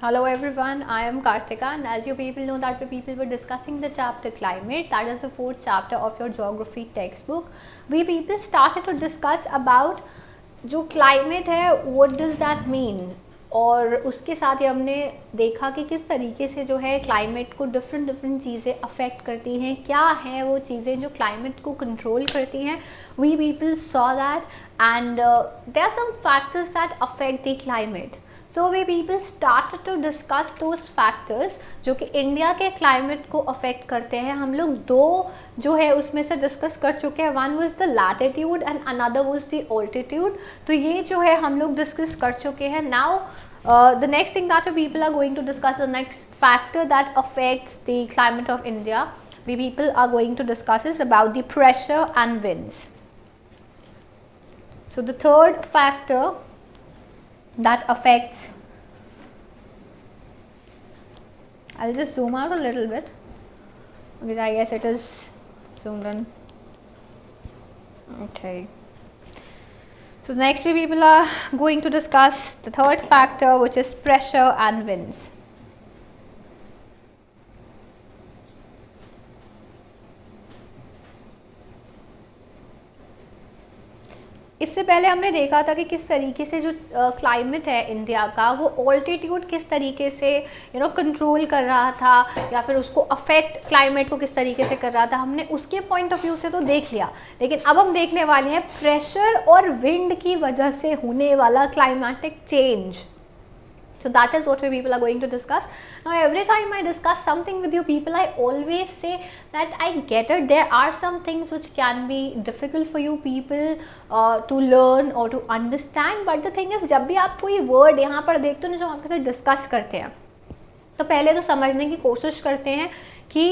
Hello everyone, I am Kartika, and as you people know that we people were discussing the chapter climate, that is the fourth chapter of your geography textbook. We people started to discuss about जो climate है what does that mean, और उसके साथ ही हमने देखा कि किस तरीके से जो है climate को different चीज़ें affect करती हैं, क्या है वो चीज़ें जो climate को control करती हैं. We people saw that, and there are some factors that affect the climate. So we people started to discuss those factors जो कि इंडिया के क्लाइमेट को अफेक्ट करते हैं. हम लोग दो जो है उसमें से डिस्कस कर चुके हैं. One was the latitude and another was the altitude. तो ये जो है हम लोग डिस्कस कर चुके हैं. Now the next thing that you people are going to discuss, the next factor that affects the climate of India, we people are going to discuss is about the pressure and winds. So the third factor that affects, I'll just zoom out a little bit because I guess it is zoomed in. Okay. So next we people are going to discuss the third factor, which is pressure and winds. इससे पहले हमने देखा था कि किस तरीके से जो क्लाइमेट है इंडिया का वो ऑल्टीट्यूड किस तरीके से कंट्रोल कर रहा था या फिर उसको अफेक्ट क्लाइमेट को किस तरीके से कर रहा था. हमने उसके पॉइंट ऑफ व्यू से तो देख लिया, लेकिन अब हम देखने वाले हैं प्रेशर और विंड की वजह से होने वाला climatic change. So that is what we people are going to discuss. Now every time I discuss something with you people, I always say that I get it. There are some things which can be difficult for you people to learn or to understand. But the thing is, जब भी आप कोई word यहाँ पर देखते हो ना जो आपके साथ discuss करते हैं, तो पहले तो समझने की कोशिश करते हैं कि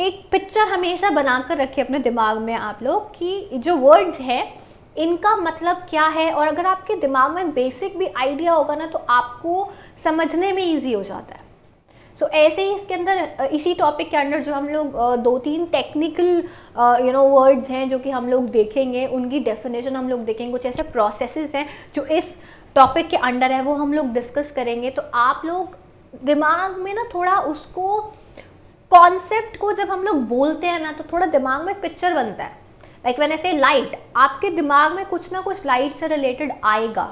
एक पिक्चर हमेशा बनाकर रखिए अपने दिमाग में आप लोग कि जो वर्ड्स है इनका मतलब क्या है. और अगर आपके दिमाग में बेसिक भी आइडिया होगा ना तो आपको समझने में इजी हो जाता है. सो ऐसे ही इसके अंदर इसी टॉपिक के अंदर जो हम लोग दो तीन टेक्निकल वर्ड्स हैं जो कि हम लोग देखेंगे, उनकी डेफिनेशन हम लोग देखेंगे. कुछ ऐसे प्रोसेसेस हैं जो इस टॉपिक के अंडर है वो हम लोग डिस्कस करेंगे. तो आप लोग दिमाग में ना थोड़ा उसको कॉन्सेप्ट को जब हम लोग बोलते हैं ना तो थोड़ा दिमाग में पिक्चर बनता है. लाइक व्हेन आई से लाइट, आपके दिमाग में कुछ ना कुछ लाइट से रिलेटेड आएगा.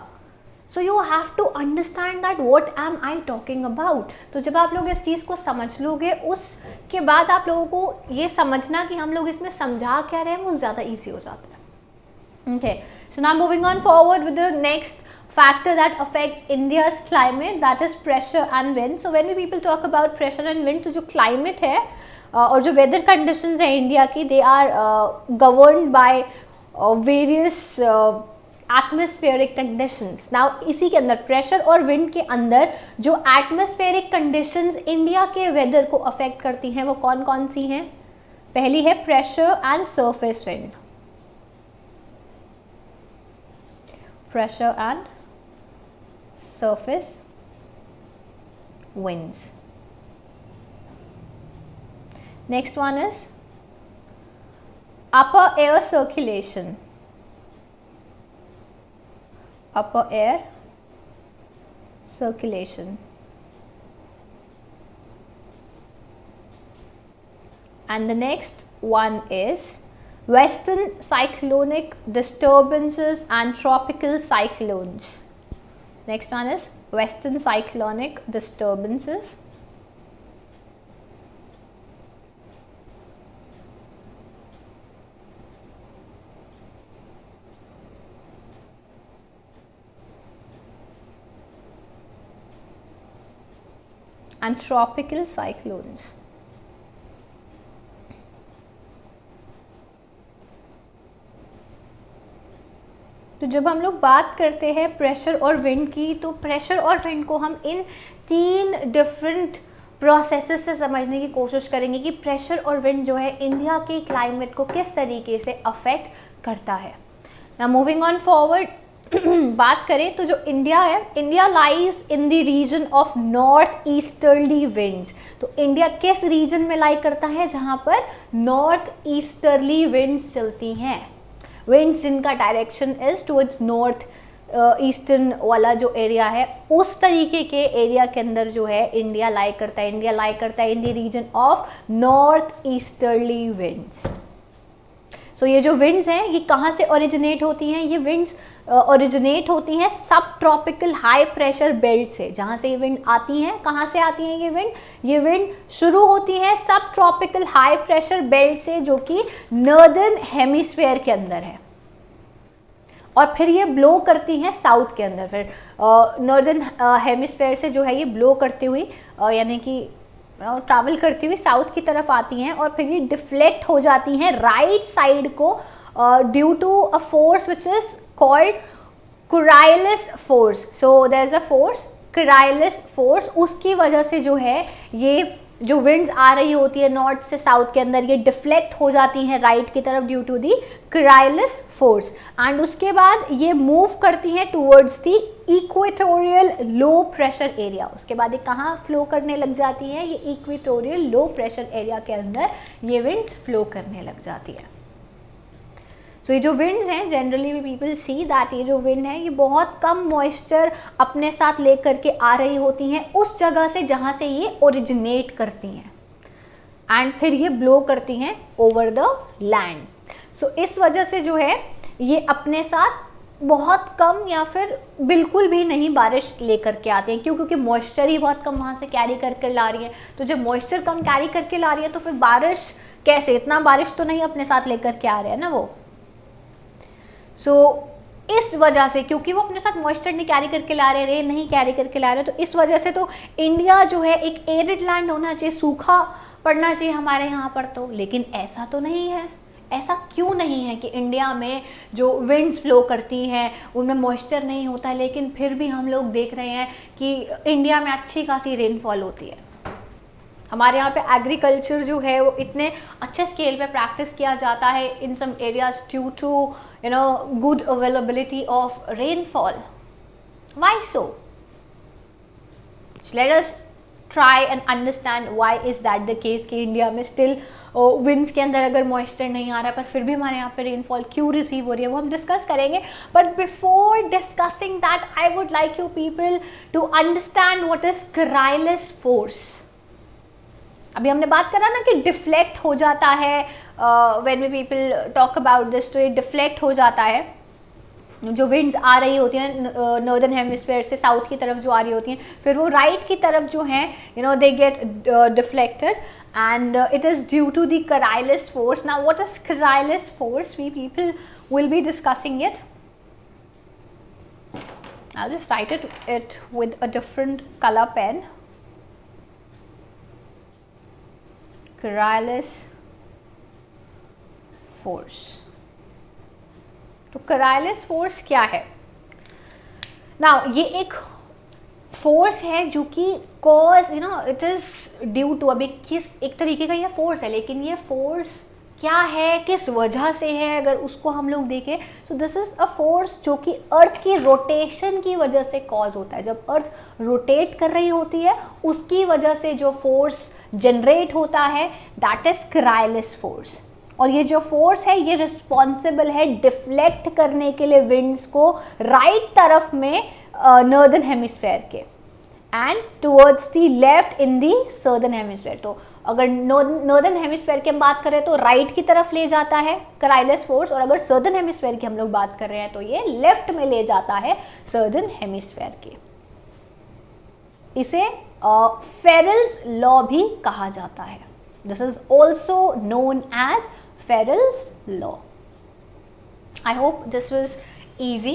So you have to understand that what am I talking about. तो जब आप लोग इस चीज़ को समझ लोगे उसके बाद आप लोगों को ये समझना कि हम लोग इसमें समझा क्या रहे हैं वो ज़्यादा ईजी हो जाता है. Okay, so now moving on forward with the next factor that affects India's climate, that is pressure and wind. So when we people talk about pressure and wind, तो जो climate है और जो वेदर कंडीशंस है India की, they are governed by various atmospheric conditions. Now इसी के अंदर प्रेशर और विंड के अंदर जो एटमॉस्फेरिक कंडीशंस इंडिया के वेदर को अफेक्ट करती हैं वो कौन कौन सी हैं. पहली है pressure and surface wind. Pressure and surface winds. Next one is upper air circulation. Upper air circulation. And the next one is western cyclonic disturbances and tropical cyclones. Next one is western cyclonic disturbances and tropical cyclones. तो जब हम लोग बात करते हैं pressure और wind की, तो प्रेशर और विंड को हम इन तीन डिफरेंट प्रोसेसेस से समझने की कोशिश करेंगे कि प्रेशर और विंड जो है इंडिया के क्लाइमेट को किस तरीके से अफेक्ट करता है. नाउ मूविंग ऑन फॉरवर्ड, बात करें तो जो इंडिया है, India lies in the region of north easterly winds. तो इंडिया किस रीजन में लाई करता है जहाँ पर नॉर्थ ईस्टर्ली विंड्स चलती हैं. विंड्स जिनका direction is towards north eastern वाला जो एरिया है, उस तरीके के एरिया के अंदर जो है इंडिया लाई करता है। इंडिया लाई करता है in the region of north easterly winds. So ये जो विंड्स हैं ये कहाँ से ओरिजिनेट होती हैं? ये विंड्स ओरिजिनेट होती हैं सब ट्रॉपिकल हाई प्रेशर बेल्ट से। जहाँ से ये विंड आती हैं, कहाँ से आती हैं ये विंड शुरू होती है सब ट्रॉपिकल हाई प्रेशर बेल्ट से, जो कि नॉर्दर्न हेमिस्फीयर के अंदर है, और फिर ये ब्लो करती हैं साउथ के अंदर। फिर नॉर्दर्न हेमिस्फीयर से जो है ये ब्लो करती हुई यानी कि ट्रैवल करती हुई साउथ की तरफ आती हैं, और फिर ये डिफ्लेक्ट हो जाती हैं राइट साइड को due to a force which is called Coriolis force. So there is a force Coriolis force, उसकी वजह से जो है ये जो विंड्स आ रही होती है नॉर्थ से साउथ के अंदर, ये डिफ्लेक्ट हो जाती हैं राइट की तरफ due to the Coriolis force, and उसके बाद ये मूव करती हैं towards the equatorial low pressure area. उसके बाद ये कहाँ फ्लो करने लग जाती है? ये इक्वेटोरियल लो प्रेशर एरिया के अंदर ये विंड्स फ्लो करने लग जाती है। सो ये जो विंड्स हैं generally we people see that ये जो विंड है ये बहुत कम मॉइस्चर अपने साथ लेकर के आ रही होती हैं उस जगह से जहाँ से ये ओरिजिनेट करती हैं, एंड फिर ये ब्लो करती हैं ओवर द लैंड। सो इस वजह से जो है ये अपने साथ बहुत कम या फिर बिल्कुल भी नहीं बारिश लेकर के आते हैं। क्यों? क्योंकि मॉइस्चर ही बहुत कम वहाँ से कैरी करके ला रही है। तो जब मॉइस्चर कम कैरी करके ला रही है तो फिर बारिश कैसे? इतना बारिश तो नहीं अपने साथ लेकर के आ रहे हैं ना वो। सो इस वजह से, क्योंकि वो अपने साथ मॉइस्चर नहीं कैरी करके ला रहे, रेन नहीं कैरी करके ला रहे, तो इस वजह से तो इंडिया जो है एक एरिड लैंड होना चाहिए, सूखा पड़ना चाहिए हमारे यहाँ पर तो, लेकिन ऐसा तो नहीं है। ऐसा क्यों नहीं है कि इंडिया में जो विंड्स फ्लो करती हैं उनमें मॉइस्चर नहीं होता, लेकिन फिर भी हम लोग देख रहे हैं कि इंडिया में अच्छी खासी रेनफॉल होती है। हमारे यहाँ पे एग्रीकल्चर जो है वो इतने अच्छे स्केल पे प्रैक्टिस किया जाता है in some areas due to good availability of rainfall. Why so? Let us try and understand why is that the case कि इंडिया में स्टिल विंड्स के अंदर अगर मॉइस्चर नहीं आ रहा है पर फिर भी हमारे यहाँ पे रेनफॉल क्यों रिसीव हो रही है, वो हम डिस्कस करेंगे। But before discussing that I would like you people to understand what is Coriolis force. अभी हमने बात करा ना कि डिफ्लेक्ट हो जाता है, when we people talk about this, तो ये डिफ्लेक्ट हो जाता है। जो विंड्स आ रही होती हैं नॉर्दर्न हेमिस्फीयर से साउथ की तरफ जो आ रही होती हैं, फिर वो राइट की तरफ जो हैं they get deflected, and it is due to the Coriolis force. Now what is Coriolis force? We people will be discussing it. I'll just write it with a different color pen. Coriolis force. तो Coriolis force क्या है? Now ये एक force है जो कि cause it is due to, अभी किस एक तरीके का ये फोर्स है, लेकिन ये फोर्स क्या है, किस वजह से है, अगर उसको हम लोग देखें, सो दिस इज अ फोर्स जो कि अर्थ की रोटेशन की वजह से कॉज होता है। जब अर्थ रोटेट कर रही होती है उसकी वजह से जो फोर्स जनरेट होता है दैट इज कोराइलिस फोर्स। और ये जो फोर्स है ये रिस्पॉन्सिबल है डिफ्लेक्ट करने के लिए विंड्स को राइट तरफ में नॉर्दर्न हेमिस्फीयर के, and towards the left in the southern hemisphere. तो अगर नॉर्दर्न हेमिस्फीयर की हम बात करें तो राइट की तरफ ले जाता है कोराइलिस फोर्स, और अगर सर्दर्न हेमिस्फीयर की हम लोग बात कर रहे हैं तो ये लेफ्ट में ले जाता है सर्दर्न हेमिस्फीयर के। इसे फेरल्स लॉ भी कहा जाता है। This is also known as Ferrell's law. I hope this was easy.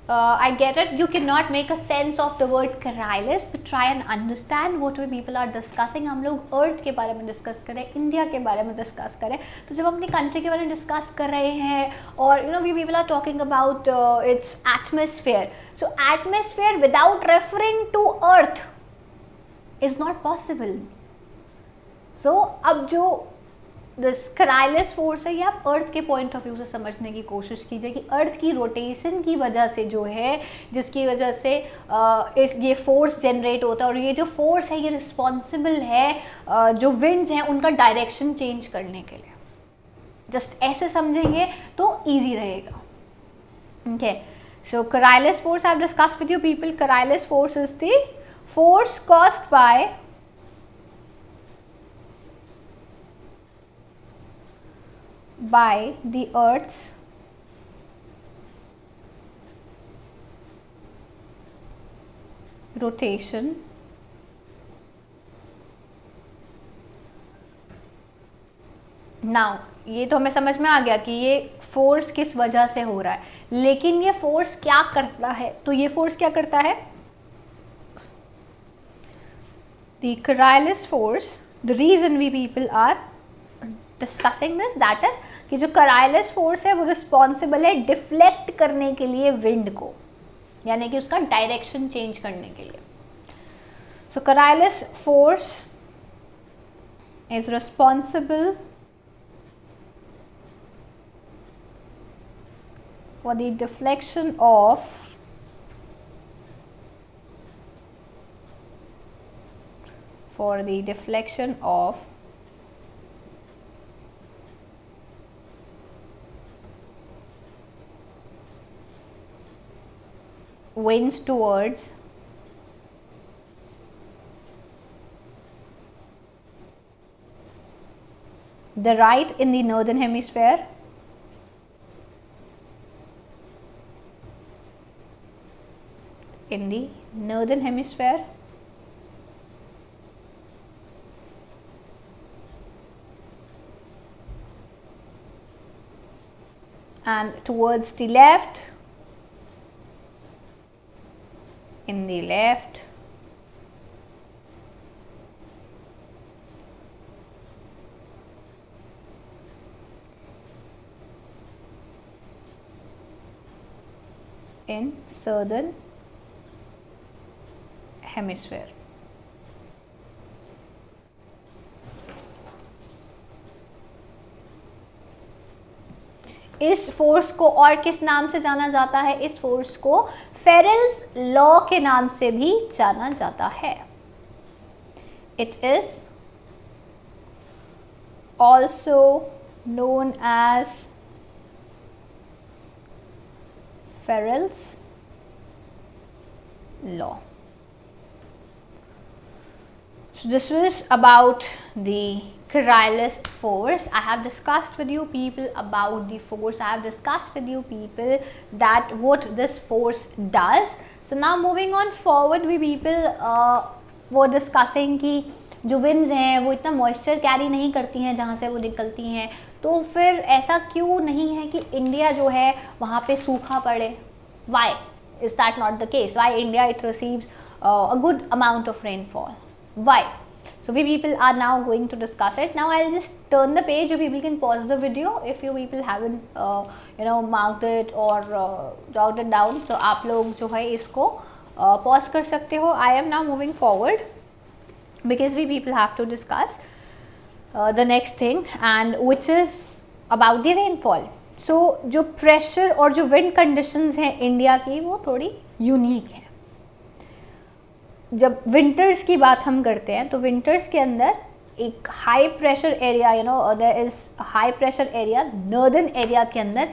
I get it. You cannot make a sense of the word Coralis, but try and understand what we people are discussing. हम लोग अर्थ के बारे में discuss करें, India के बारे में discuss करें। तो जब हम अपनी कंट्री के बारे में डिस्कस कर रहे हैं और we people are talking about its atmosphere. So atmosphere without referring to earth is not possible. So अब जो कोराइलिस फोर्स है ये आप अर्थ के पॉइंट ऑफ व्यू से समझने की कोशिश कीजिए कि अर्थ की रोटेशन की वजह से जो है, जिसकी वजह से ये फोर्स जनरेट होता है, और ये जो फोर्स है ये रिस्पॉन्सिबल है जो विंड्स हैं उनका डायरेक्शन चेंज करने के लिए। जस्ट ऐसे समझेंगे तो ईजी रहेगा। Okay, So Coriolis force I have discussed with you people. Coriolis force is the force caused by the Earth's rotation now ये तो हमें समझ में आ गया कि ये फोर्स किस वजह से हो रहा है, लेकिन ये फोर्स क्या करता है? तो ये फोर्स क्या करता है? The Coriolis force, the reason we people are discussing this, that is कि जो Coriolis force है वो रिस्पॉन्सिबल है डिफ्लेक्ट करने के लिए विंड को, यानी कि उसका डायरेक्शन चेंज करने के लिए. सो Coriolis force is responsible for the deflection of winds towards the right in the northern hemisphere and towards the left in the left in southern hemisphere. इस फोर्स को और किस नाम से जाना जाता है? इस फोर्स को फेरेल्स लॉ के नाम से भी जाना जाता है. It is also known as Ferrel's law. So this is about the Coriolis force. I have discussed with you people about the force. I have discussed with you people that what this force does. So now moving on forward, we people were discussing कि जो winds हैं वो इतना moisture carry नहीं करती हैं जहाँ से वो निकलती हैं, तो फिर ऐसा क्यों नहीं है कि इंडिया जो है वहाँ पे सूखा पड़े? Why is that not the case? Why India it receives a good amount of rainfall? Why? So we people are now going to discuss it. Now I'll just turn the page. You people can pause the video if you people haven't marked it or jotted it down. So आप लोग जो है इसको pause कर सकते हो. I am now moving forward because we people have to discuss the next thing, and which is about the rainfall. सो जो pressure और जो विंड कंडीशंस हैं इंडिया की वो थोड़ी यूनिक है. जब विंटर्स की बात हम करते हैं तो विंटर्स के अंदर एक high pressure area, there is high pressure area northern area के अंदर,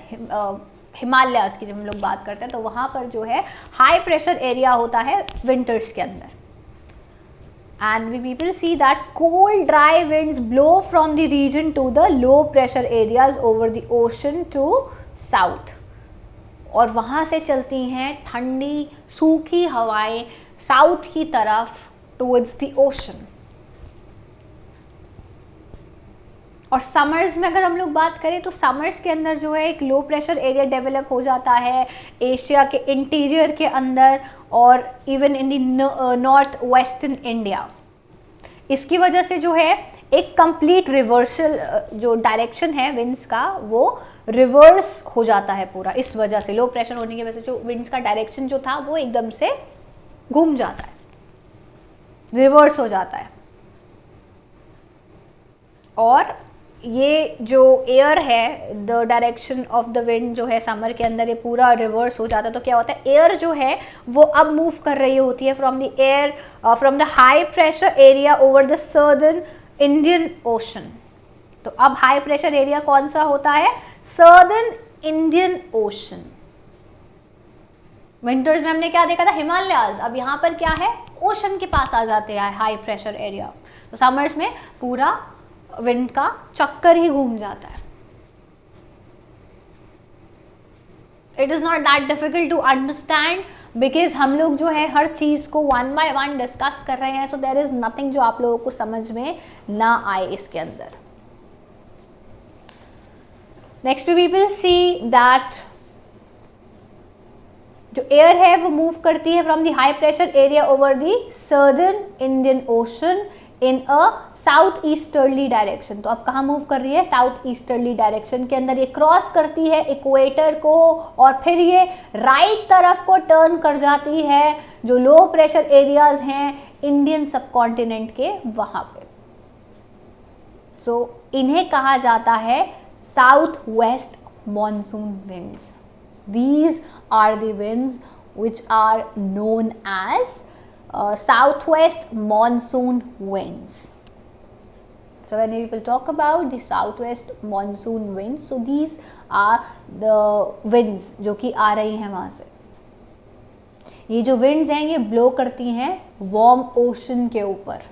हिमालयाज की जब हम लोग बात करते हैं तो वहाँ पर जो है हाई प्रेशर एरिया होता है विंटर्स के अंदर. And we people see that cold dry winds blow from the region to the low pressure areas over the ocean to south. और वहाँ से चलती हैं ठंडी सूखी हवाएं साउथ की तरफ towards the ocean. और समर्स में अगर हम लोग बात करें तो समर्स के अंदर जो है एक लो प्रेशर एरिया डेवलप हो जाता है एशिया के इंटीरियर के अंदर और even in the north western India. इसकी वजह से जो है एक कंप्लीट रिवर्सल जो डायरेक्शन है विंड्स का वो रिवर्स हो जाता है पूरा. इस वजह से लो प्रेशर होने की वजह से जो विंड्स का डायरेक्शन जो था वो एकदम से घूम जाता है, रिवर्स हो जाता है. और ये जो एयर है, the direction of the wind जो है समर के अंदर ये पूरा रिवर्स हो जाता है. तो क्या होता है, एयर जो है वो अब मूव कर रही होती है from the air from the high pressure area over the southern Indian ocean. तो अब हाई प्रेशर एरिया कौन सा होता है, सर्दर्न इंडियन ओशन. विंटर्स में हमने क्या देखा था, हिमालयाज, अब यहाँ पर क्या है, ओशन के पास आ जाते हैं हाई प्रेशर एरिया। तो समर्स में पूरा विंड का चक्कर ही घूम जाता है। It is not that difficult to understand, because हम लोग जो है हर चीज़ को वन बाय वन डिस्कस कर रहे हैं, सो देयर इज़ नथिंग जो आप लोगों को समझ में ना आए इसके अंदर। Next we will see that जो एयर है वो मूव करती है from the high pressure area over the southern Indian ocean in a south easterly direction. तो अब कहाँ मूव कर रही है, साउथ ईस्टर्ली डायरेक्शन के अंदर। ये क्रॉस करती है इक्वेटर को और फिर ये राइट तरफ को टर्न कर जाती है जो लो प्रेशर एरियाज हैं इंडियन सबकॉन्टिनेंट के वहाँ पे। सो इन्हें कहा जाता है south west monsoon winds. These are the winds which are known as southwest monsoon winds. So when people talk about the southwest monsoon winds, so these are the winds जो कि आ रही हैं वहाँ से। ये जो winds हैं ये blow करती हैं warm ocean के ऊपर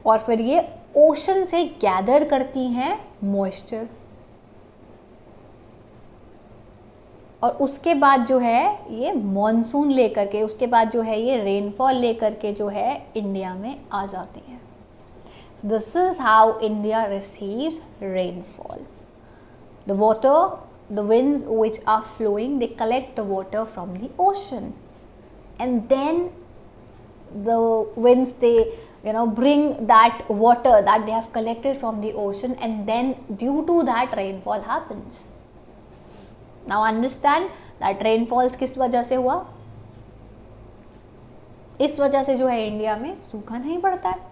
और फिर ये ocean से gather करती हैं moisture, और उसके बाद जो है ये मॉनसून लेकर के, उसके बाद जो है ये रेनफॉल लेकर के जो है इंडिया में आ जाती हैं। सो this is how India receives rainfall. The water, the winds which are flowing, they collect the water from the ocean, and then the winds, they bring that water that they have collected from the ocean, and then due to that rainfall happens. Now understand that rainfalls किस वजह से हुआ, इस वजह से जो है India में सूखा नहीं पड़ता है।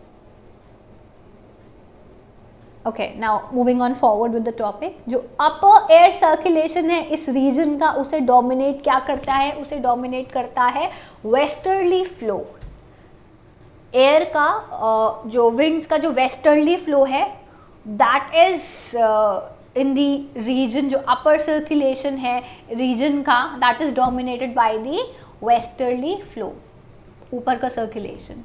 Okay, now moving on forward with the topic. जो अपर एयर सर्कुलेशन है इस रीजन का, उसे डोमिनेट क्या करता है, उसे डोमिनेट करता है वेस्टर्ली फ्लो। एयर का जो विंड्स का जो वेस्टर्ली फ्लो है that is in the region, जो अपर सर्कुलेशन है रीजन का, that is dominated by the westerly flow, ऊपर का सर्कुलेशन।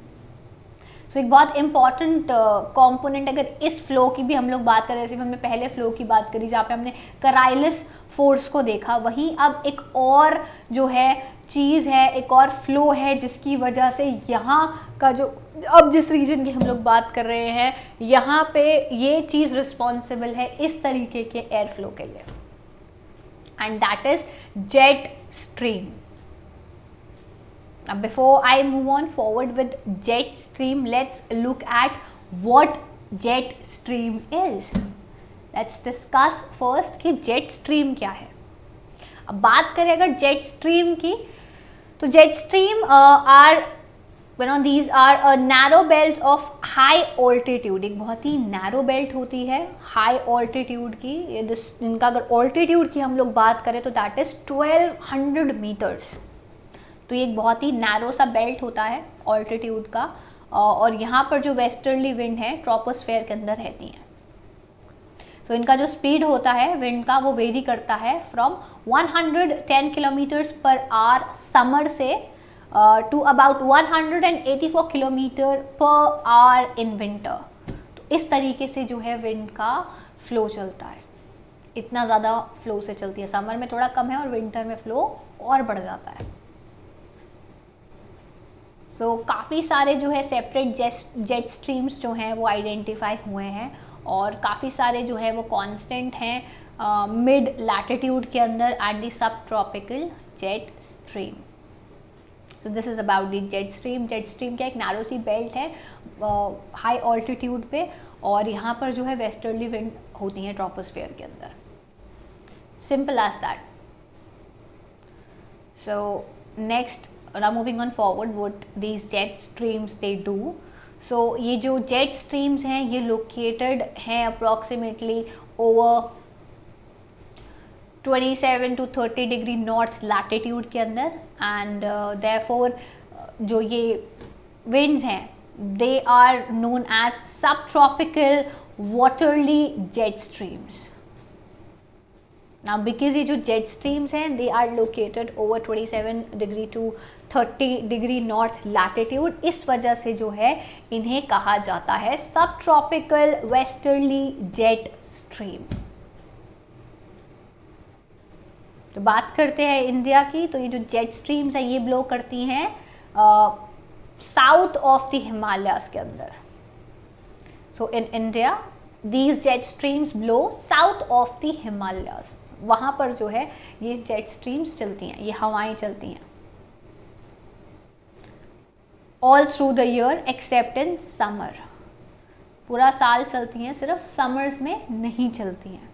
सो एक बहुत इंपॉर्टेंट कंपोनेंट, अगर इस फ्लो की भी हम लोग बात करें, जैसे हमने पहले फ्लो की बात करी जहाँ पे हमने कराइलिस फोर्स को देखा, वहीं अब एक और जो है चीज़ है, एक और फ्लो है जिसकी वजह से यहाँ का जो अब जिस रीजन की हम लोग बात कर रहे हैं यहाँ पे ये चीज़ रिस्पॉन्सिबल है इस तरीके के एयर फ्लो के लिए, and that is jet stream. Now before I move on forward with jet stream, let's look at what jet stream is. Let's discuss first कि jet stream क्या है। अब बात करें अगर jet stream की, तो jet stream these are a narrow belt of high altitude। एक बहुत ही narrow belt होती है high altitude की, इनका अगर altitude की हम लोग बात करें तो that is 1200 meters। तो ये एक बहुत ही नैरो सा बेल्ट होता है ऑल्टीट्यूड का, और यहाँ पर जो वेस्टर्ली विंड है ट्रोपोस्फेयर के अंदर रहती हैं। सो इनका जो स्पीड होता है विंड का वो वेरी करता है from 110 kilometres per hour summer से to about 184 kilometre per hour in winter. तो इस तरीके से जो है विंड का फ्लो चलता है, इतना ज़्यादा फ्लो से चलती है। समर में थोड़ा कम है और विंटर में फ्लो और बढ़ जाता है। सो काफ़ी सारे जो है सेपरेट जेट स्ट्रीम्स जो हैं वो आइडेंटिफाई हुए हैं, और काफ़ी सारे जो है वो कांस्टेंट हैं मिड लैटिट्यूड के अंदर and the sub tropical jet stream. So this is about the jet stream. Jet stream क्या एक नैरो सी बेल्ट है हाई ऑल्टीट्यूड पे, और यहाँ पर जो है वेस्टर्ली विंड होती हैं ट्रोपोस्फेयर के अंदर। Simple as that. So next, now moving on forward what these jet streams they do. So ये जो jet streams हैं ये located हैं approximately over 27 to 30 degree north latitude के अंदर, and therefore जो ये winds हैं they are known as subtropical waterly jet streams. ना बिकॉज ये जो जेट स्ट्रीम्स हैं they are located over 27 degree to 30 degree north latitude, इस वजह से जो है इन्हें कहा जाता है सब ट्रॉपिकल वेस्टर्ली जेट स्ट्रीम। तो बात करते हैं इंडिया की, तो ये जो जेट स्ट्रीम्स हैं ये ब्लो करती हैं साउथ ऑफ द हिमालयाज के अंदर। So in India these jet streams blow south of the Himalayas, वहाँ पर जो है ये जेट स्ट्रीम्स चलती हैं, ये हवाएं चलती हैं all through the year accept in summer, पूरा साल चलती हैं, सिर्फ समर्स में नहीं चलती हैं।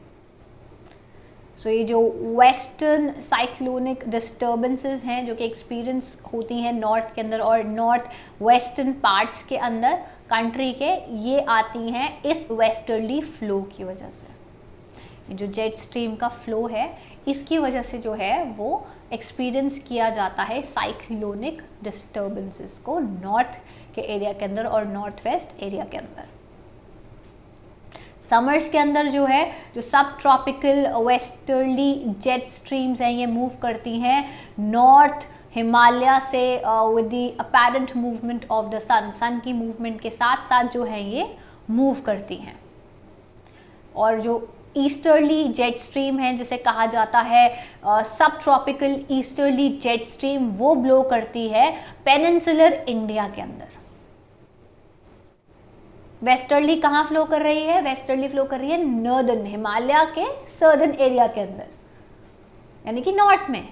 सो ये जो वेस्टर्न साइक्लोनिक डिस्टर्बेंसेस हैं जो कि एक्सपीरियंस होती हैं नॉर्थ के अंदर और नॉर्थ वेस्टर्न पार्ट्स के अंदर कंट्री के, ये आती हैं इस वेस्टर्ली फ्लो की वजह से। ये जो जेट स्ट्रीम का फ्लो है इसकी वजह से जो है वो एक्सपीरियंस किया जाता है साइक्लोनिक डिस्टर्बेंसेस को नॉर्थ के एरिया के अंदर और नॉर्थ वेस्ट एरिया के अंदर। समर्स के अंदर जो है जो सब ट्रॉपिकल वेस्टर्ली जेट स्ट्रीम्स हैं ये मूव करती हैं नॉर्थ हिमालय से with the apparent movement of the sun, sun की मूवमेंट के साथ साथ जो है ये मूव करती हैं। और जो ईस्टर्ली जेट स्ट्रीम है जिसे कहा जाता है सब ट्रॉपिकल ईस्टर्ली जेट स्ट्रीम, वो ब्लो करती है पेनिनसुलर इंडिया के अंदर। वेस्टर्ली कहाँ फ्लो कर रही है? वेस्टर्ली फ्लो कर रही है नॉर्दर्न हिमालय के सर्दर्न एरिया के अंदर, यानी कि नॉर्थ में।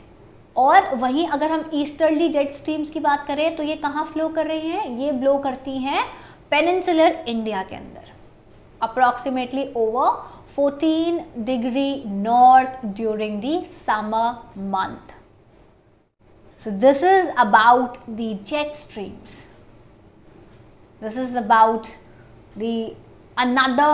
और वहीं अगर हम ईस्टर्ली जेट स्ट्रीम्स की बात करें तो ये कहाँ फ्लो कर रही हैं? ये ब्लो करती हैं पेनिनसुलर इंडिया के अंदर, approximately over 14 degree north during the summer month. So this is about the jet streams, this is about the another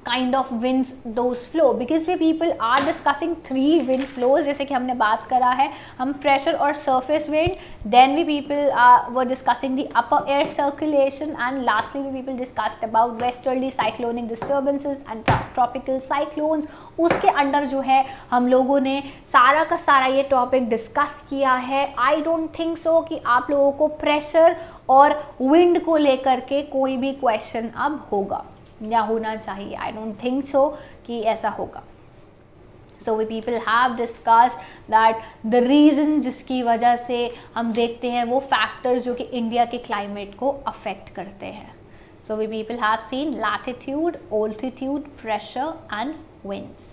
kind of winds those flow, because we people are discussing 3 wind flows जैसे कि हमने बात करा है, हम pressure और surface wind, then we people were discussing the upper air circulation, and lastly we people discussed about westerly cyclonic disturbances and tropical cyclones। उसके under जो है हम लोगों ने सारा का सारा ये टॉपिक डिस्कस किया है। आई डोंट थिंक सो कि आप लोगों को प्रेशर और विंड को लेकर के कोई भी क्वेश्चन अब होगा या होना चाहिए। आई डोंट थिंक सो कि ऐसा होगा। So we people have discussed that the reason जिसकी वजह से हम देखते हैं वो फैक्टर्स जो कि इंडिया के क्लाइमेट को अफेक्ट करते हैं। So we people have seen latitude, altitude, pressure and winds.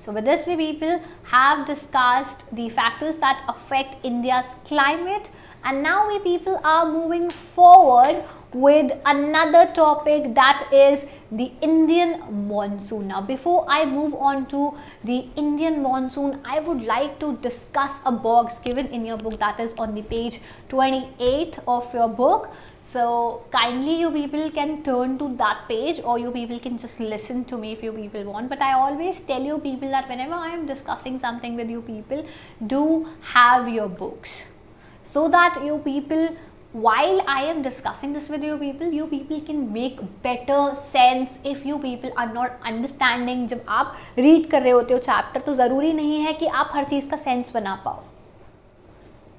So with this we people have discussed the factors that affect India's climate, and now we people are moving forward with another topic, that is the Indian monsoon. Now before I move on to the Indian monsoon, I would like to discuss a box given in your book, that is on the page 28 of your book. So kindly you people can turn to that page, or you people can just listen to me if you people want, but I always tell you people that whenever I am discussing something with you people, do have your books, so that you people, while I am discussing this with you people can make better sense. If you people are not understanding, जब आप read कर रहे होते हो chapter तो ज़रूरी नहीं है कि आप हर चीज़ का सेंस बना पाओ।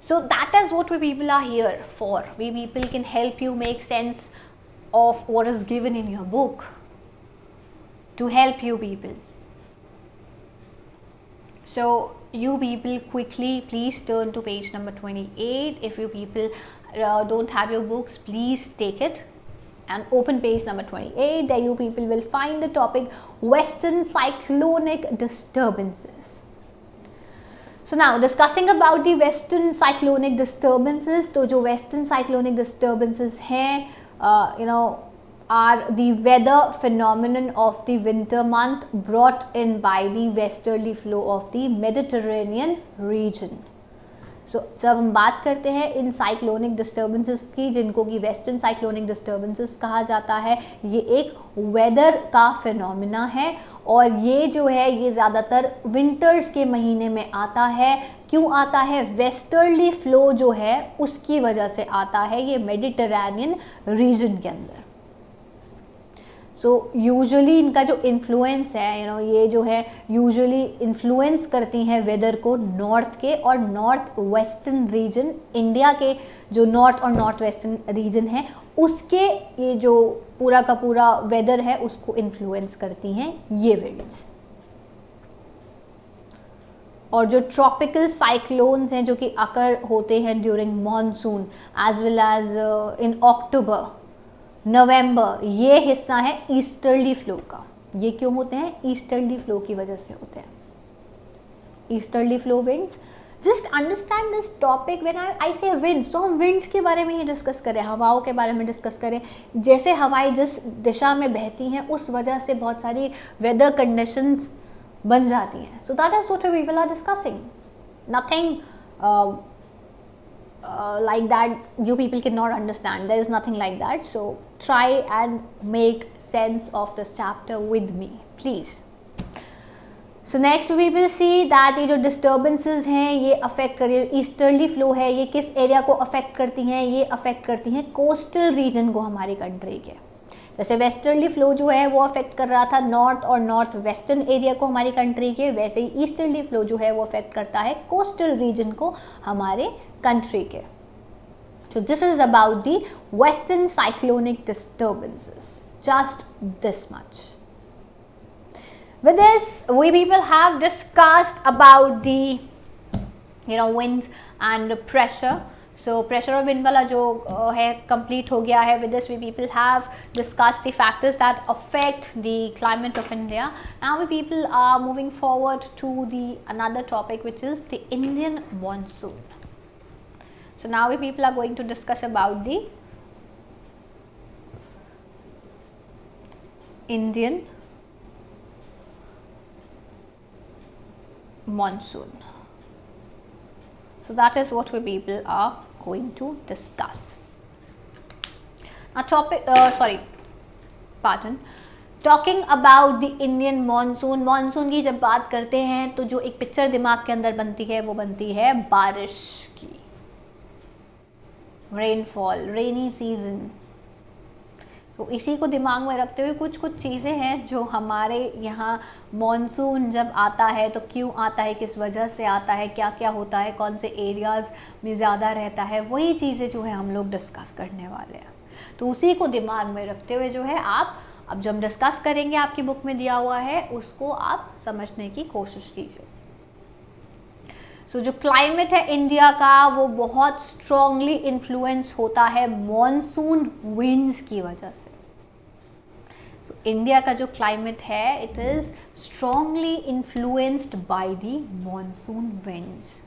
So that is what we people are here for. We people can help you make sense of what is given in your book, to help you people. So you people quickly please turn to page number 28. If you people don't have your books, please take it and open page number 28. There you people will find the topic Western Cyclonic Disturbances. So now discussing about the western cyclonic disturbances, तो जो western cyclonic disturbances हैं are the weather phenomenon of the winter month brought in by the westerly flow of the Mediterranean region. So जब हम बात करते हैं इन cyclonic disturbances की, जिनको कि वेस्टर्न साइक्लोनिक डिस्टर्बेंसेस कहा जाता है, ये एक वेदर का फिनोमिना है और ये जो है ये ज़्यादातर विंटर्स के महीने में आता है। क्यों आता है? वेस्टर्ली फ्लो जो है उसकी वजह से आता है ये मेडिटरेनियन रीजन के अंदर। सो यूजुअली इनका जो इन्फ्लुएंस है ये जो है यूजुअली इन्फ्लुएंस करती हैं वेदर को नॉर्थ के और नॉर्थ वेस्टर्न रीजन, इंडिया के जो नॉर्थ और नॉर्थ वेस्टर्न रीजन है उसके ये जो पूरा का पूरा वेदर है उसको इन्फ्लुएंस करती हैं ये विंड्स। और जो ट्रॉपिकल साइक्लोन्स हैं जो कि अकर होते हैं during monsoon as well as in October November, ये हिस्सा है ईस्टर्ली फ्लो का। ये क्यों होते हैं? ईस्टर्ली फ्लो की वजह से होते हैं easterly flow winds. Just understand this topic when I से विंड्स, तो हम विंड्स के बारे में ही डिस्कस करें, हवाओं के बारे में डिस्कस करें। जैसे हवाएं जिस दिशा में बहती हैं उस वजह से बहुत सारी वेदर कंडीशंस बन जाती हैं। So that is what we will are discussing, nothing like that you people cannot understand, there is nothing like that. So try and make sense of this chapter with me please. So next we will see that ये जो disturbances हैं ये affect कर, easterly flow है ये किस area को affect करती हैं? ये affect करती हैं कोस्टल रीजन को हमारी कंट्री के। जैसे वेस्टर्ली फ्लो जो है वो अफेक्ट कर रहा था नॉर्थ और नॉर्थ वेस्टर्न एरिया को हमारी कंट्री के, वैसे ही ईस्टर्ली फ्लो जो है वो अफेक्ट करता है कोस्टल रीजन को हमारे कंट्री के। So this is about the western cyclonic disturbances, just this much. With this we people have discussed about the winds and pressure. So pressure और wind वाला जो है complete हो गया है। With this we people have discussed the factors that affect the climate of India. Now we people are moving forward to the another topic which is the Indian monsoon. So now we people are going to discuss about the Indian monsoon. So that is what we people are going to discuss. Now talking about the Indian monsoon. Monsoon की जब बात करते हैं तो जो एक picture दिमाग के अंदर बनती है वो बनती है बारिश की, रेनफॉल, रेनी सीजन। तो इसी को दिमाग में रखते हुए कुछ कुछ चीज़ें हैं जो हमारे यहाँ मॉनसून जब आता है तो क्यों आता है, किस वजह से आता है, क्या क्या होता है, कौन से एरियाज़ में ज़्यादा रहता है, वही चीज़ें जो है हम लोग डिस्कस करने वाले हैं। तो उसी को दिमाग में रखते हुए जो है आप अब जब डिस्कस करेंगे आपकी बुक में दिया हुआ है उसको आप समझने की कोशिश कीजिए। सो जो क्लाइमेट है इंडिया का वो बहुत स्ट्रॉन्गली इन्फ्लुएंस होता है मॉनसून विंड्स की वजह से। सो इंडिया का जो क्लाइमेट है it is strongly influenced by the monsoon winds.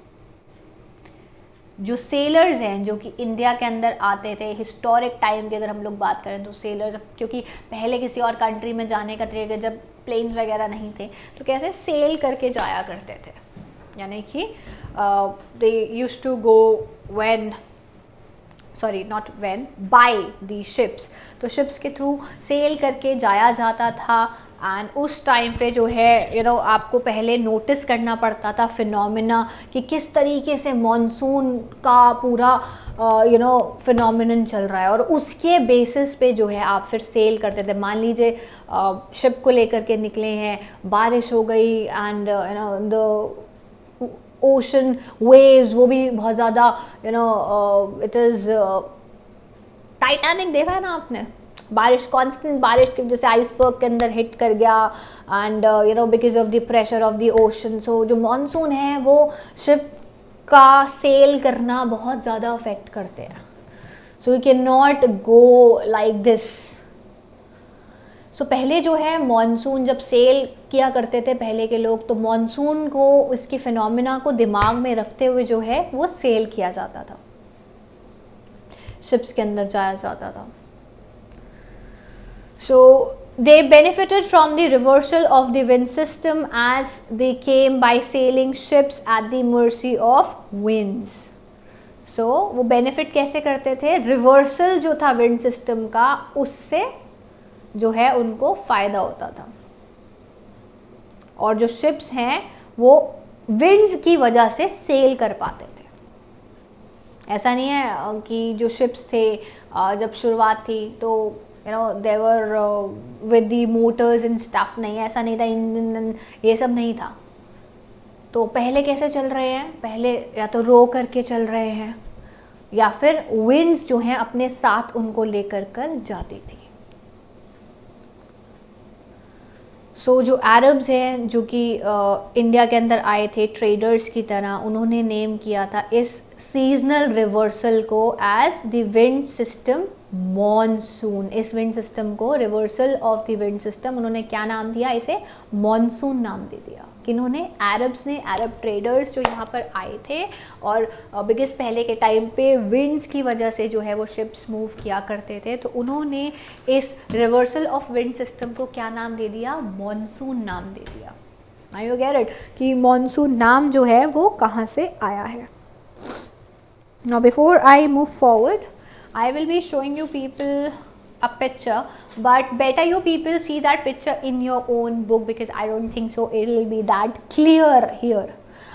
जो सेलर्स हैं जो कि इंडिया के अंदर आते थे हिस्टोरिक टाइम की अगर हम लोग बात करें तो सेलर्स, क्योंकि पहले किसी और कंट्री में जाने का तरीका जब प्लेन्स वगैरह नहीं थे तो कैसे सेल करके जाया करते थे, यानी कि they used to go by the ships, तो शिप्स के थ्रू सेल करके जाया जाता था। एंड उस टाइम पे जो है आपको पहले नोटिस करना पड़ता था फिनोमिना कि किस तरीके से मॉनसून का पूरा फिनोमिनन चल रहा है और उसके बेसिस पे जो है आप फिर सेल करते थे। मान लीजिए शिप को लेकर के निकले हैं, बारिश हो गई एंड द ओशन वेव्स वो भी बहुत ज़्यादा इट इज़ टाइटैनिक देखा है ना आपने, बारिश कांस्टेंट बारिश की वजह से आइसबर्ग के अंदर हिट कर गया and because of the pressure of the ocean. So जो मॉनसून है वो शिप का सेल करना बहुत ज़्यादा अफेक्ट करते हैं। So you can not go like this. So पहले जो है मॉनसून जब सेल किया करते थे पहले के लोग तो मॉनसून को उसकी फिनोमिना को दिमाग में रखते हुए जो है वो सेल किया जाता था, शिप्स के अंदर जाया जाता था। So they benefited from the reversal of the wind system as they came by sailing ships at the mercy of winds. So वो benefit कैसे करते थे? रिवर्सल जो था विंड सिस्टम का उससे जो है उनको फ़ायदा होता था और जो शिप्स हैं वो विंड्स की वजह से सेल कर पाते थे। ऐसा नहीं है कि जो शिप्स थे जब शुरुआत थी तो there were with the motors and stuff, नहीं ऐसा नहीं था, इंजन ये सब नहीं था। तो पहले कैसे चल रहे हैं, पहले या तो रो करके चल रहे हैं या फिर विंड्स जो हैं अपने साथ उनको लेकर कर जाती थी। सो जो अरब्स हैं जो कि इंडिया के अंदर आए थे ट्रेडर्स की तरह, उन्होंने नेम किया था इस सीजनल रिवर्सल को as the wind system monsoon. इस विंड सिस्टम को, reversal of the wind system, उन्होंने क्या नाम दिया, इसे मॉनसून नाम दे दिया। किन्होंने, अरब्स ने, अरब ट्रेडर्स जो यहाँ पर आए थे और बिकॉज पहले के टाइम पे विंड्स की वजह से जो है वो शिप्स मूव किया करते थे, तो उन्होंने इस रिवर्सल ऑफ विंड सिस्टम को क्या नाम दे दिया, मॉनसून नाम दे दिया। आई यू गेट इट कि मॉनसून नाम जो है वो कहाँ से आया है। Now before I move forward I will be showing you people a picture, but better you people see that picture in your own book because I don't think so it will be that clear here.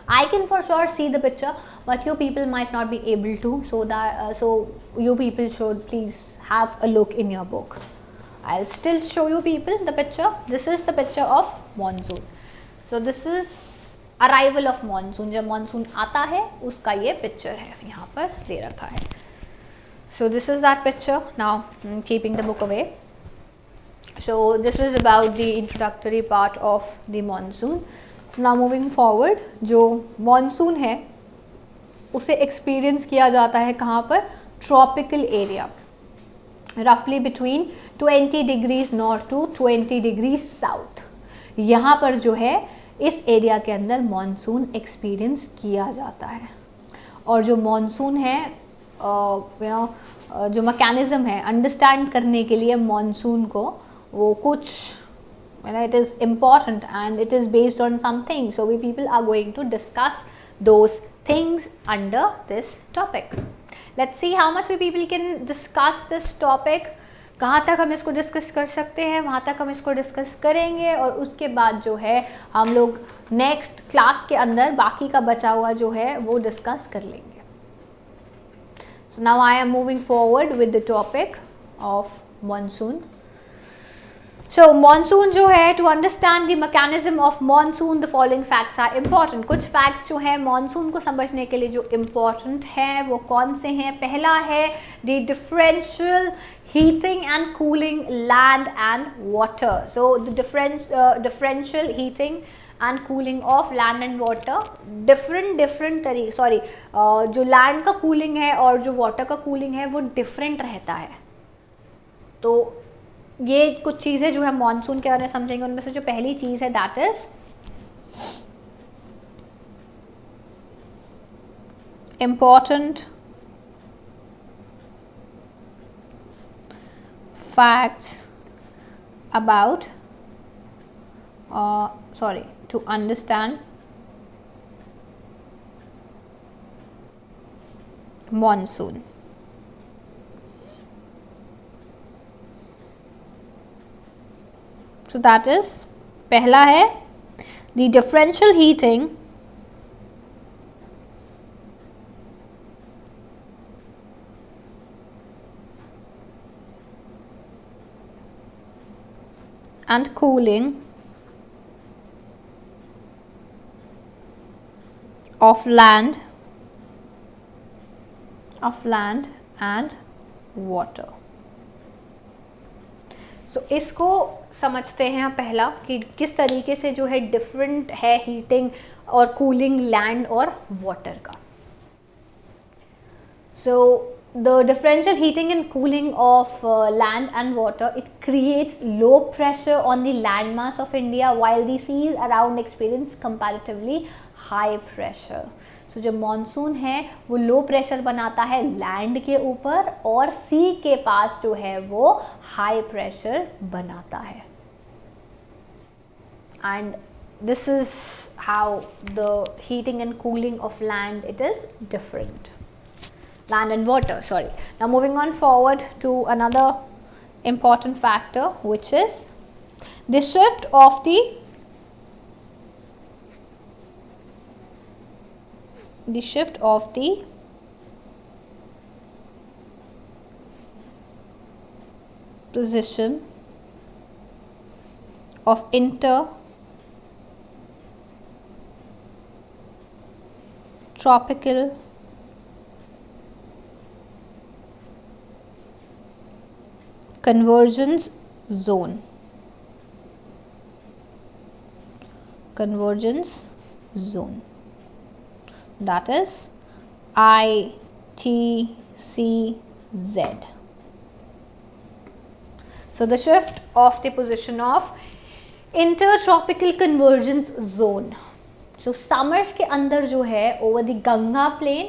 I can for sure see the picture, but you people might not be able to, so you people should please have a look in your book. I'll still show you people the picture. This is the picture of monsoon. So this is arrival of monsoon. जब monsoon आता है उसका ये picture है, यहाँ पर दे रखा है। So this is that picture. Now I'm keeping the book away. So this was about the introductory part of the monsoon. So now moving forward, जो monsoon है उसे experience किया जाता है कहाँ पर, tropical area, roughly between 20 degrees north to 20 degrees south। यहाँ पर जो है इस एरिया के अंदर monsoon experience किया जाता है। और जो monsoon है जो मैकेनिज़्म है अंडरस्टैंड करने के लिए मॉनसून को, वो कुछ it is important and it is based on something. So we people are going to discuss those things under this topic. Let's see how much we people can discuss this topic. कहाँ तक हम इसको discuss कर सकते हैं वहाँ तक हम इसको डिस्कस करेंगे, और उसके बाद जो है हम लोग नेक्स्ट क्लास के अंदर बाकी का बचा हुआ जो है वो डिस्कस कर लेंगे। So now I am moving forward with the topic of monsoon. So monsoon जो है, to understand the mechanism of monsoon the following facts are important. कुछ facts जो है monsoon को समझने के लिए जो important है वो कौन से हैं। पहला है the differential heating and cooling land and water. So the differential heating and cooling of land and water, different तरीके, सॉरी जो लैंड का कूलिंग है और जो वाटर का कूलिंग है वो डिफरेंट रहता है। तो ये कुछ चीज़ें जो है मॉनसून के बारे में समझेंगे। उनमें से जो पहली चीज़ है that is important facts about to understand monsoon. So that is, पहला है the differential heating and cooling of land and water. So इसको समझते हैं पहला कि किस तरीके से जो है डिफरेंट है हीटिंग और कूलिंग लैंड और वाटर का। So the differential heating and cooling of land and water, it creates low pressure on the landmass of India while the seas around experience comparatively high pressure. So जो monsoon है वो low pressure बनाता है land के ऊपर और सी के पास जो है वो हाई प्रेशर बनाता है। And this is how the heating and cooling of land, it is different. Land and water, sorry. Now moving on forward to another important factor, which is the shift of the position of intertropical convergence zone. That is ITCZ. So the shift of the position of intertropical convergence zone. So summers के अंदर जो है over the Ganga plain,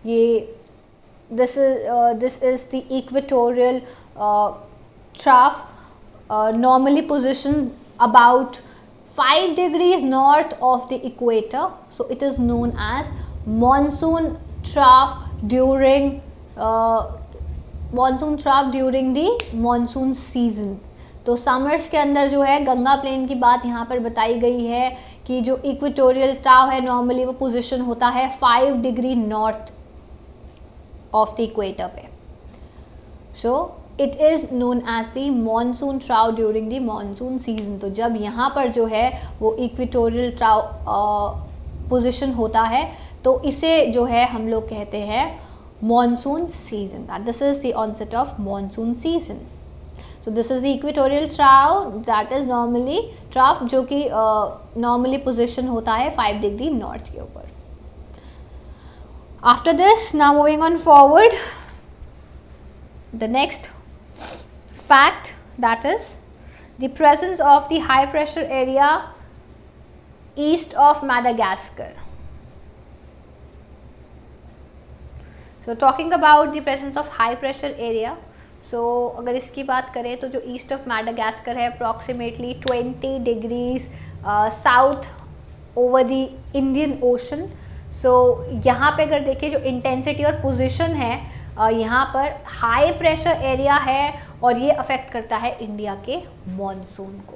ये this is the equatorial trough, normally positioned about 5 degrees north of the equator. So it is known as monsoon trough during the monsoon season. तो summers के अंदर जो है गंगा प्लेन की बात यहाँ पर बताई गई है कि जो इक्वेटोरियल ट्राव है नॉर्मली वो पोजीशन होता है 5 degree north of the equator पे. So it is known as the monsoon trough during the monsoon season. तो जब यहाँ पर जो है वो इक्वेटोरियल ट्राव पोजीशन होता है तो इसे जो है हम लोग कहते हैं monsoon season. This is the onset of monsoon season. So this is the equatorial trough that is normally trough जो कि नॉर्मली पोजीशन होता है 5 डिग्री नॉर्थ के ऊपर. After this now moving on forward, the next fact, that is the presence of the high pressure area east of Madagascar. So talking about the presence of high pressure area, so अगर इसकी बात करें तो जो east of Madagascar है approximately 20 degrees south over the Indian Ocean. So यहाँ पे अगर देखें जो इंटेंसिटी और पोजीशन है यहाँ पर हाई प्रेशर एरिया है और ये अफेक्ट करता है इंडिया के मॉनसून को.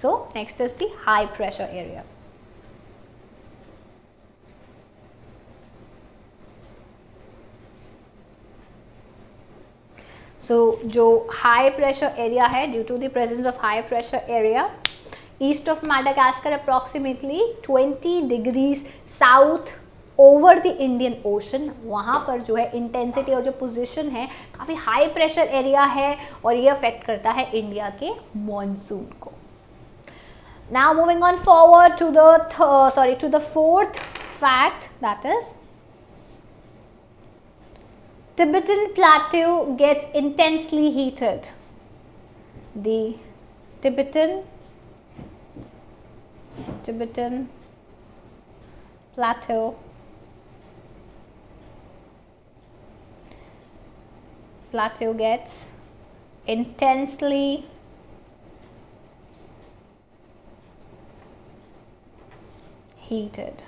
So next is the high pressure area. So जो हाई प्रेशर एरिया है due to the presence of high pressure area east of Madagascar approximately 20 degrees south over the Indian Ocean, वहाँ पर जो है intensity और जो position है काफ़ी हाई प्रेशर एरिया है और ये अफेक्ट करता है इंडिया के मॉनसून को. Now moving on forward to the fourth fact, that is Tibetan Plateau gets intensely heated. The Tibetan Plateau gets intensely heated.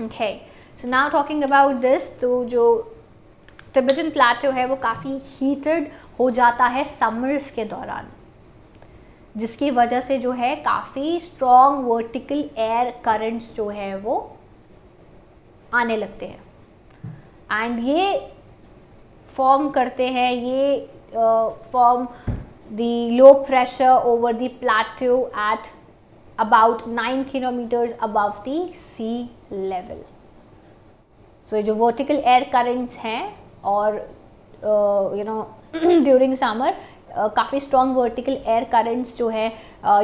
Okay. So now talking about this, तो जो Tibetan प्लेटो है वो काफ़ी heated हो जाता है समर्स के दौरान, जिसकी वजह से जो है काफ़ी स्ट्रॉन्ग वर्टिकल एयर करंट्स जो है वो आने लगते हैं एंड ये फॉर्म करते हैं, ये form the low pressure over the plateau at about 9 kilometres above the sea level. So जो वर्टिकल एयर करंट्स हैं और ड्यूरिंग समर काफ़ी स्ट्रॉन्ग वर्टिकल एयर करंट्स जो है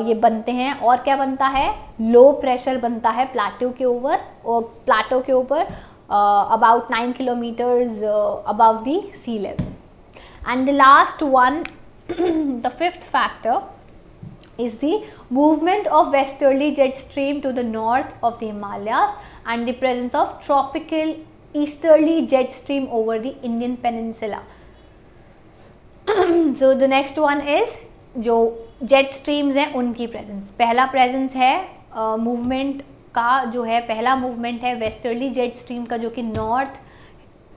ये बनते हैं और क्या बनता है, लो प्रेशर बनता है प्लेटो के ऊपर about 9 kilometres above the sea level. And the last one, the fifth factor is the movement of westerly jet stream to the north of the Himalayas and the presence of tropical easterly jet stream over the Indian peninsula. So the next one is जो jet streams हैं उनकी presence. पहला presence है movement का जो है, पहला movement है वेस्टर्ली जेट स्ट्रीम का जो कि नॉर्थ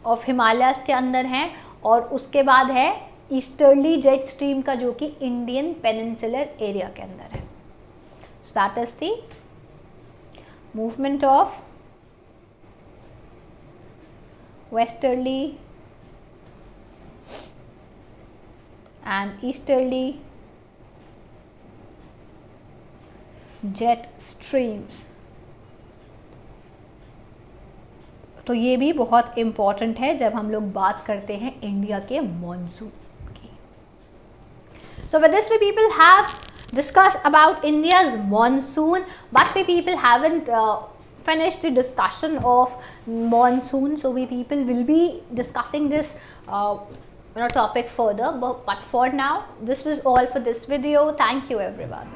ऑफ हिमालयास के अंदर है और उसके बाद है ईस्टर्ली जेट स्ट्रीम का जो कि इंडियन पेनिनसुलर एरिया के अंदर है. सो that is the movement of westerly and easterly jet streams. तो ये भी बहुत इम्पॉर्टेंट है जब हम लोग बात करते हैं इंडिया के मॉनसून की. So with this we people have discussed about India's monsoon, but we people haven't finished the discussion of monsoon. So we people will be discussing this topic further. But for now, this was all for this video. Thank you everyone.